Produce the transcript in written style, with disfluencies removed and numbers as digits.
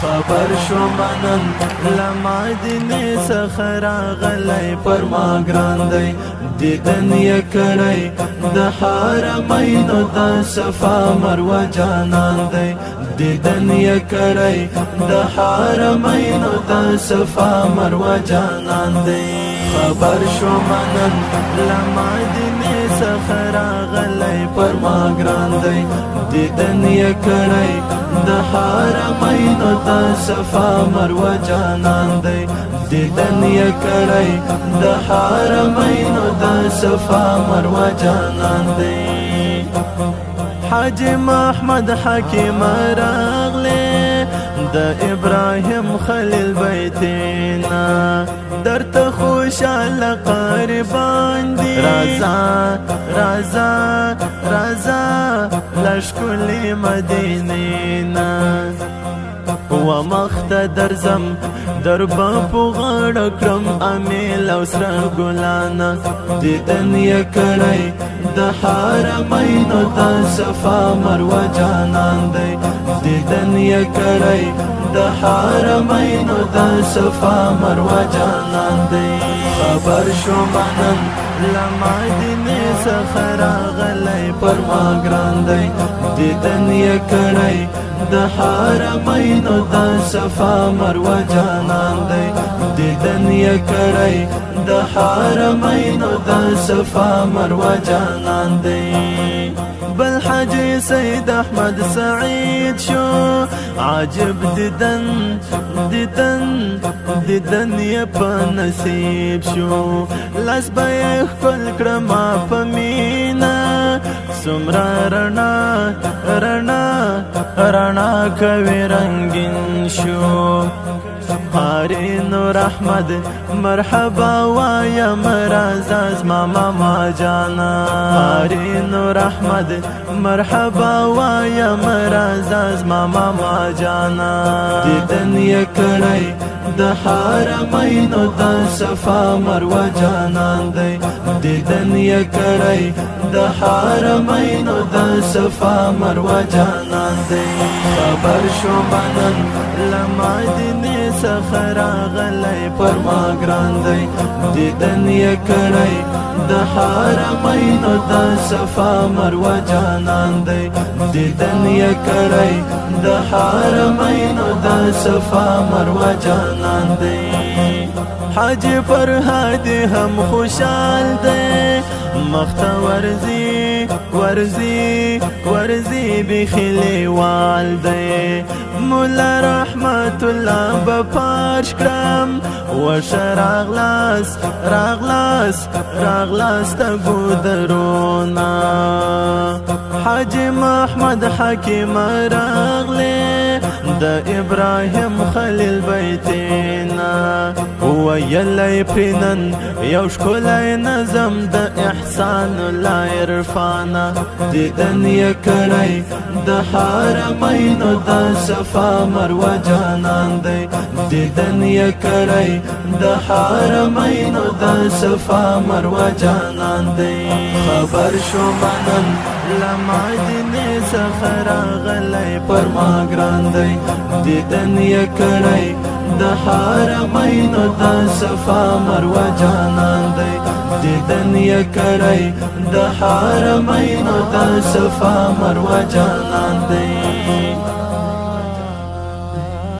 خبر شو منن لمدینې څخه راغلی پر ما ګران دی دیدن یې کړی د حرمینو د صفا مروه جانان دی دیدن یې کړی د حرمینو د صفا مروه جانان دی خبر شو منن لمدینې څخه راغلی پر ما ګران دی دیدن یې کړی د حرمینو د صفا مروه جانان دی دیدن یې کړی د حرمینو د صفا مروه جانان دی حاجی محمد حکیم راغلی د ابراهیم خلیل بیتینا درته خوشاله قربان دی رازا رازا رازا لشکلی مدینینا و مخت درزم دربا پو غړ کړم امیل او سره ګلانا دیدن یې کړی د حرمینو د صفا مروه جانان دی دیدن یې کړی د حرمینو د صفا مروه جانان دی خبر شو منن لمدینې څخه راغلی پر ما ګران دی دیدن یې کړی د حرمینو د صفا مروه جانان دی دیدن یې کړی د حرمینو د صفا مروه جانان دی بل حاجی سید احمد سعید شو عجب دیدن دیدن دیدن یې په نصیب شو لاس به یې ښکل کړمه په مینه څومره رڼا رڼا رڼا کوي رنګین شو هاري نور احمد مرحبا وایم رازا زما ماما جانا هاري نور احمد مرحبا وایم رازا زما ماما جانا دیدن یې کړی د حرمینو د صفا مروه جانان دی دیدن یې کړی د حرمینو د صفا مروه جانان دی خبر شو منن لمدینې څخه راغلی پر ما ګران دی دیدن یې کړی د حرمینو د صفا مروه جانان دی دیدن یې کړی د حرمینو د صفا مروه جانان دی حاجی فرهادی هم خوشحال دی مخته ورزی ورزی ورزی بخیلی والده مولا رحمت الله بپاش کرم وش راغلاس راغلاس راغلاس تا گودرونا حاجی محمد حکیم راغلی د ابراهیم خلیل بیتینا ویلی پرینن یو ښکلی نظم د احسان الله عرفانا دیدن یې کړی د حرمینو د صفا مروه جانان دی دیدن یې کړی د حرمینو د صفا مروه جانان دی خبر شو منن لمدینې څخه راغلی پر ما ګران دی دیدن یې کړی د حرمینو د صفا مروه جانان دی دیدن یې کړی د حرمینو د صفا مروه جانان دی